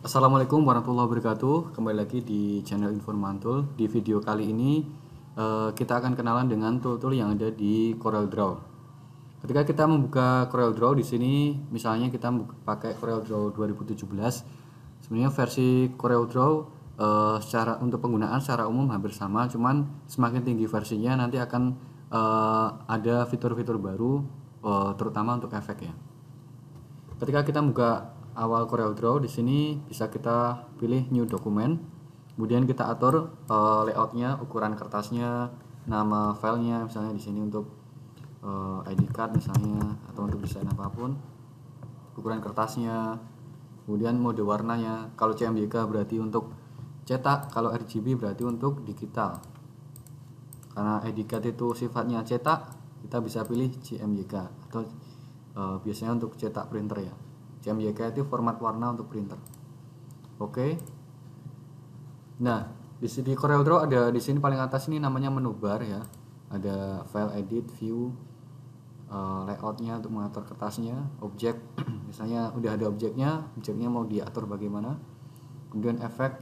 Assalamualaikum warahmatullahi wabarakatuh. Kembali lagi di channel Informantul. Di video kali ini kita akan kenalan dengan tool-tool yang ada di CorelDRAW. Ketika kita membuka CorelDRAW di sini, misalnya kita pakai CorelDRAW 2017, sebenarnya versi CorelDRAW secara untuk penggunaan secara umum hampir sama, cuman semakin tinggi versinya nanti akan ada fitur-fitur baru, terutama untuk efek ya. Ketika kita buka awal CorelDRAW di sini bisa kita pilih new document, kemudian kita atur layoutnya, ukuran kertasnya, nama filenya misalnya di sini untuk ID card misalnya atau untuk desain apapun, ukuran kertasnya, kemudian mode warnanya. Kalau CMYK berarti untuk cetak, kalau RGB berarti untuk digital. Karena ID card itu sifatnya cetak, kita bisa pilih CMYK atau biasanya untuk cetak printer ya. CMYK itu format warna untuk printer. Oke. Nah, di sini CorelDRAW ada di sini paling atas ini namanya menu bar ya. Ada file edit, view, layoutnya untuk mengatur kertasnya, objek. Misalnya udah ada objeknya mau diatur bagaimana. Kemudian efek,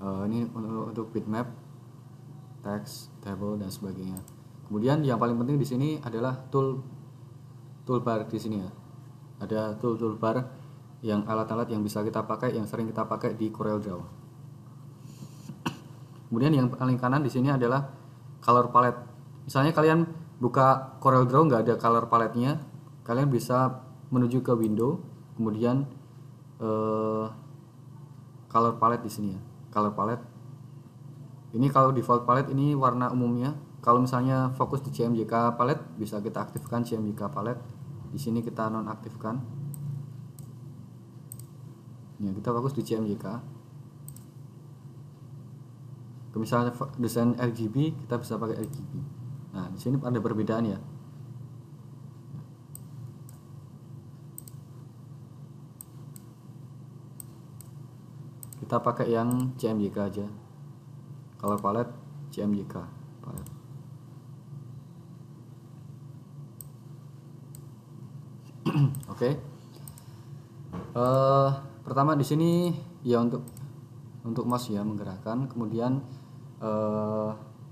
ini untuk bitmap, text, table dan sebagainya. Kemudian yang paling penting di sini adalah toolbar di sini ya. Ada toolbar yang alat-alat yang bisa kita pakai, yang sering kita pakai di CorelDRAW. Kemudian yang paling kanan di sini adalah color palette. Misalnya kalian buka CorelDRAW nggak ada color palette-nya, kalian bisa menuju ke window, kemudian color palette di sini ya. Color palette. Ini kalau default palette ini warna umumnya. Kalau misalnya fokus di CMYK palette, bisa kita aktifkan CMYK palette. Di sini kita nonaktifkan. Ya, kita fokus di CMYK. Misalnya desain RGB, kita bisa pakai RGB. Nah, di sini ada perbedaan ya. Kita pakai yang CMYK aja. Color palette CMYK palette. Oke. Pertama di sini ya untuk mouse ya menggerakkan, kemudian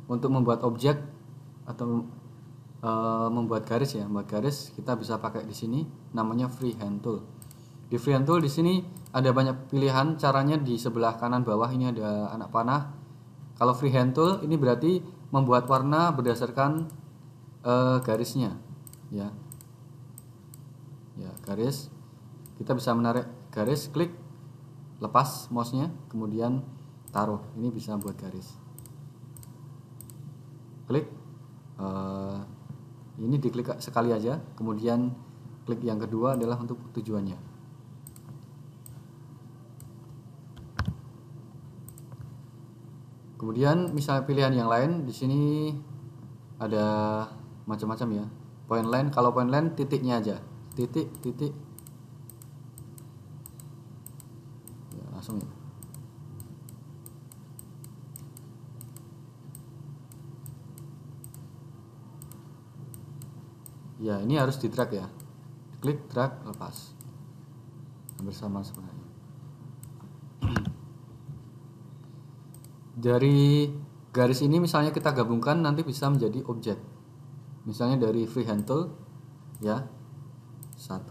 untuk membuat objek atau membuat garis ya, membuat garis kita bisa pakai di sini namanya freehand tool. Di freehand tool di sini ada banyak pilihan caranya. Di sebelah kanan bawah ini ada anak panah. Kalau freehand tool ini berarti membuat warna berdasarkan garisnya ya. Ya, garis. Kita bisa menarik garis, klik, lepas mouse-nya, kemudian taruh. Ini bisa buat garis. Klik. Ini diklik sekali aja, kemudian klik yang kedua adalah untuk tujuannya. Kemudian misalnya pilihan yang lain di sini ada macam-macam ya. Point line, kalau point line titiknya aja. Titik ya, langsung ya. Ya, ini harus di drag ya. Klik, drag, lepas. Hampir sama sebenarnya. Dari garis ini misalnya kita gabungkan nanti bisa menjadi objek. Misalnya dari freehand tool ya. 1,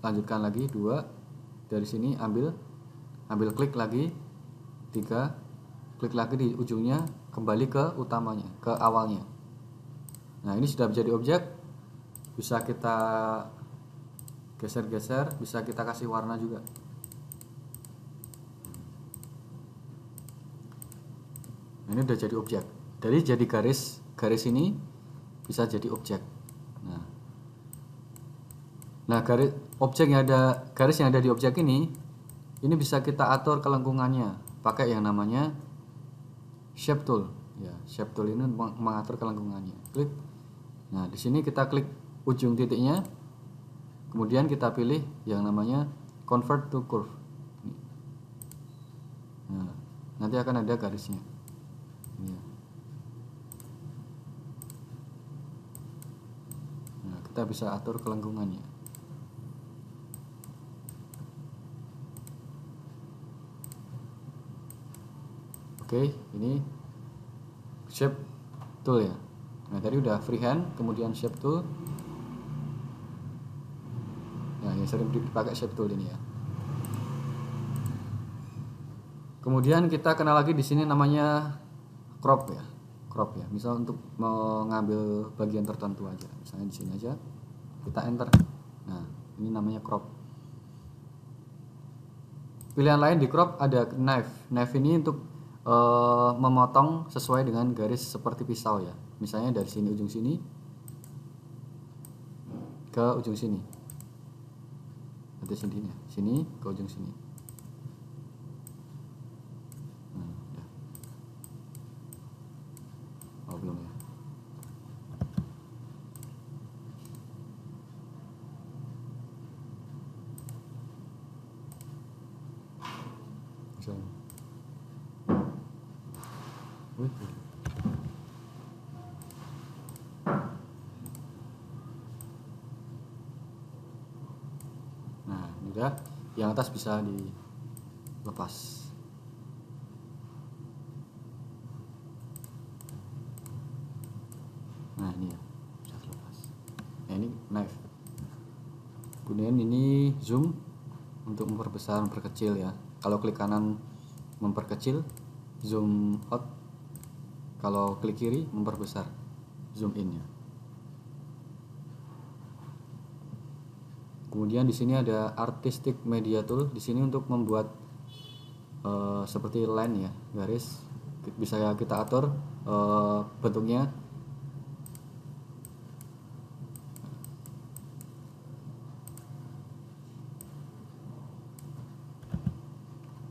lanjutkan lagi 2, dari sini ambil klik lagi 3, klik lagi di ujungnya, kembali ke utamanya, ke awalnya. Nah, ini sudah menjadi objek. Bisa kita geser-geser, bisa kita kasih warna juga. Nah, ini udah jadi objek. Dari jadi garis ini bisa jadi objek. Nah, garis yang ada di objek ini bisa kita atur kelengkungannya pakai yang namanya shape tool. Ya, shape tool ini mengatur kelengkungannya. Klik. Nah, di sini kita klik ujung titiknya, kemudian kita pilih yang namanya convert to curve. Nah, nanti akan ada garisnya. Ini. Nah, kita bisa atur kelengkungannya. Oke, ini shape tool ya. Nah tadi udah freehand, kemudian shape tool. Nah yang sering dipakai shape tool ini ya. Kemudian kita kenal lagi di sini namanya crop ya, crop ya. Misal untuk mengambil bagian tertentu aja, misalnya di sini aja kita enter. Nah ini namanya crop. Pilihan lain di crop ada knife. Knife ini untuk memotong sesuai dengan garis seperti pisau ya. Misalnya dari sini ujung sini ke ujung sini. Atau sini ke ujung sini. Ya. Oh belum ya. Misalnya. Nah, juga yang atas bisa dilepas. Nah, ini ya, bisa terlepas. Nah, ini knife. Kemudian ini zoom untuk memperbesar, memperkecil ya. Kalau klik kanan memperkecil, zoom out. Kalau klik kiri memperbesar, zoom in ya. Kemudian di sini ada artistic media tool. Di sini untuk membuat seperti line ya, garis. Bisa kita atur bentuknya.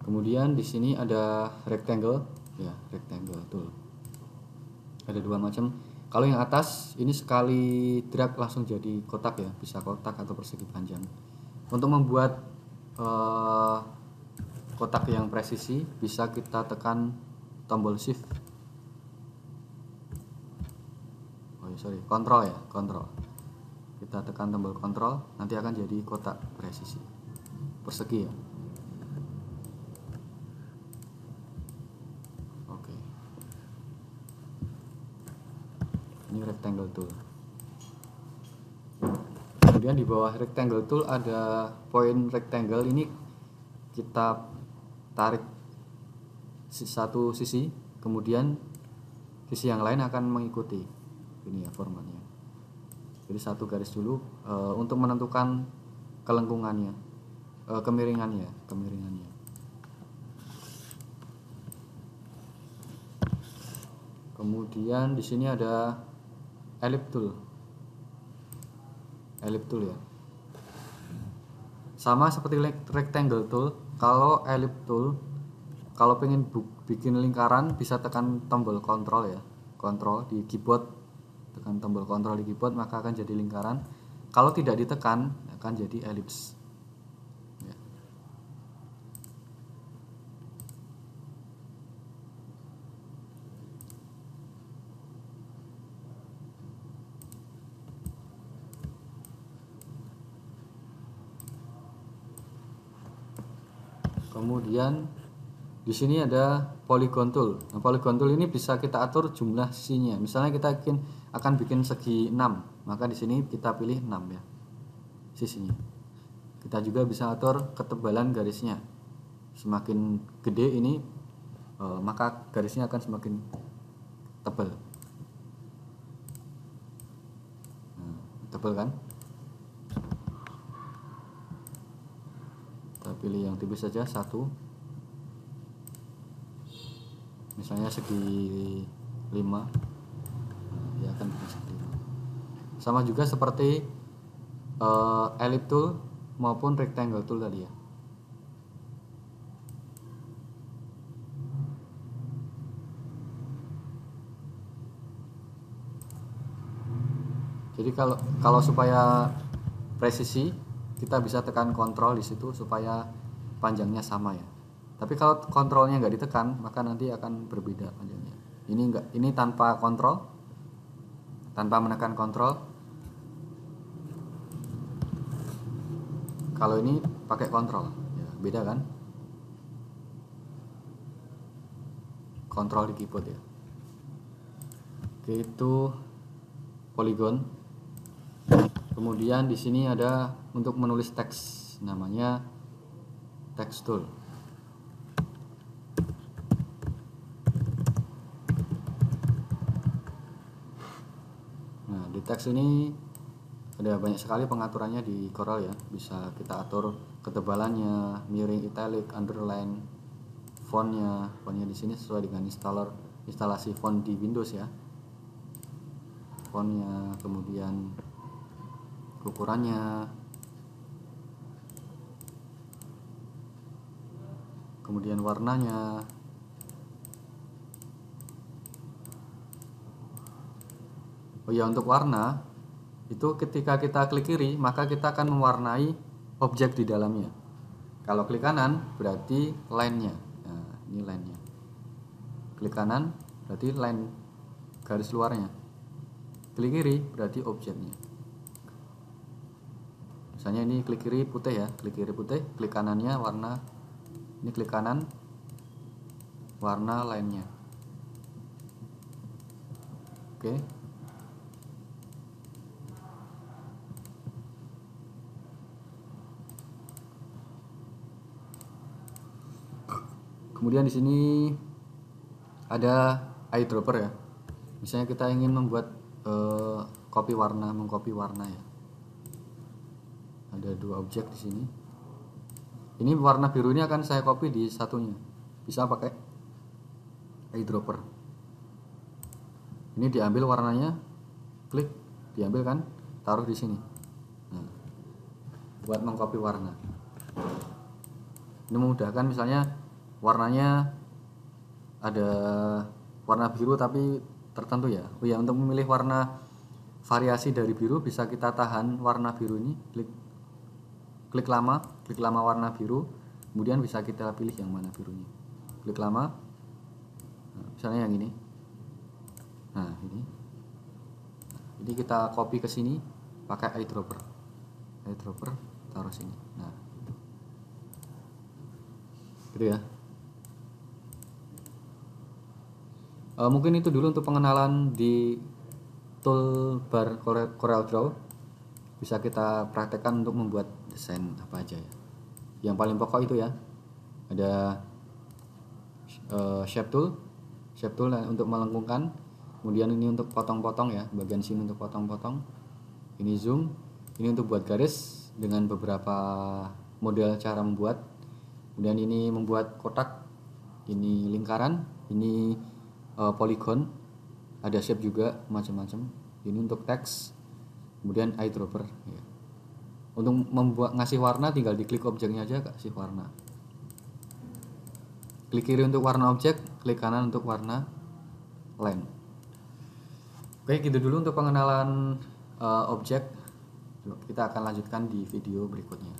Kemudian di sini ada rectangle ya, rectangle tool. Ada dua macam. Kalau yang atas ini sekali drag langsung jadi kotak ya, bisa kotak atau persegi panjang. Untuk membuat kotak yang presisi bisa kita tekan tombol shift. Kontrol ya, kontrol. Kita tekan tombol kontrol, nanti akan jadi kotak presisi persegi ya. Oke. Ini rectangle tool. Kemudian di bawah rectangle tool ada point rectangle. Ini kita tarik satu sisi, kemudian sisi yang lain akan mengikuti. Ini ya formatnya. Jadi satu garis dulu untuk menentukan kelengkungannya, kemiringannya. Kemudian di sini ada ellipse tool. Ellipse tool ya. Sama seperti rectangle tool. Kalau ellipse tool, kalau pengen bikin lingkaran bisa tekan tombol kontrol ya. Kontrol di keyboard. Tekan tombol kontrol di keyboard maka akan jadi lingkaran. Kalau tidak ditekan akan jadi ellipse ya. Kemudian di sini ada polygon tool. Nah, polygon tool ini bisa kita atur jumlah sisinya. Misalnya kita akan bikin segi 6, maka di sini kita pilih 6 ya sisinya. Kita juga bisa atur ketebalan garisnya. Semakin gede ini maka garisnya akan semakin tebal. Tebal kan? Kita pilih yang tipis saja, 1. Misalnya segi 5, ya akan segi 5. Sama juga seperti ellipse tool maupun rectangle tool tadi ya. Jadi kalau supaya presisi kita bisa tekan kontrol di situ supaya panjangnya sama ya. Tapi kalau kontrolnya nggak ditekan maka nanti akan berbeda panjangnya. Ini tanpa kontrol, tanpa menekan kontrol. Kalau ini pakai kontrol, ya, beda kan? kontrol di keyboard ya. Oke, itu polygon. Kemudian di sini ada untuk menulis teks, namanya text tool. Nah, di teks ini ada banyak sekali pengaturannya di Corel ya. Bisa kita atur ketebalannya, mirroring, italic, underline, fontnya di sini sesuai dengan instalasi font di Windows ya. Fontnya, kemudian ukurannya, kemudian warnanya. Oh ya, untuk warna itu ketika kita klik kiri maka kita akan mewarnai objek di dalamnya. Kalau klik kanan berarti line-nya. Nah, ini line-nya. Klik kanan berarti line garis luarnya. Klik kiri berarti objeknya. Misalnya ini klik kiri putih ya, klik kiri putih, klik kanannya warna. Ini klik kanan warna line-nya. Oke. Kemudian di sini ada eyedropper ya. Misalnya kita ingin membuat mengcopy warna ya. Ada dua objek di sini. Ini warna biru ini akan saya copy di satunya. Bisa pakai eyedropper. Ini diambil warnanya, klik, diambil kan, taruh di sini. Nah, buat mengcopy warna. Ini memudahkan, misalnya warnanya ada warna biru tapi tertentu ya. Oh ya, untuk memilih warna variasi dari biru bisa kita tahan warna biru ini, klik lama warna biru, kemudian bisa kita pilih yang mana birunya. Klik lama, nah, misalnya yang ini. Nah, ini kita copy ke sini pakai eyedropper, taruh sini. Nah, gitu ya. Mungkin itu dulu untuk pengenalan di toolbar CorelDRAW. Bisa kita praktekkan untuk membuat desain apa aja ya. Yang paling pokok itu ya, ada shape tool untuk melengkungkan. Kemudian ini untuk potong-potong ya, bagian sini untuk potong-potong. Ini zoom, ini untuk buat garis dengan beberapa model cara membuat. Kemudian ini membuat kotak, ini lingkaran, ini polygon, ada shape juga macam-macam. Ini untuk teks, kemudian eyedropper ya. Untuk ngasih warna tinggal diklik objeknya aja kasih warna. Klik kiri untuk warna objek, klik kanan untuk warna line. Oke, gitu dulu untuk pengenalan objek. Kita akan lanjutkan di video berikutnya.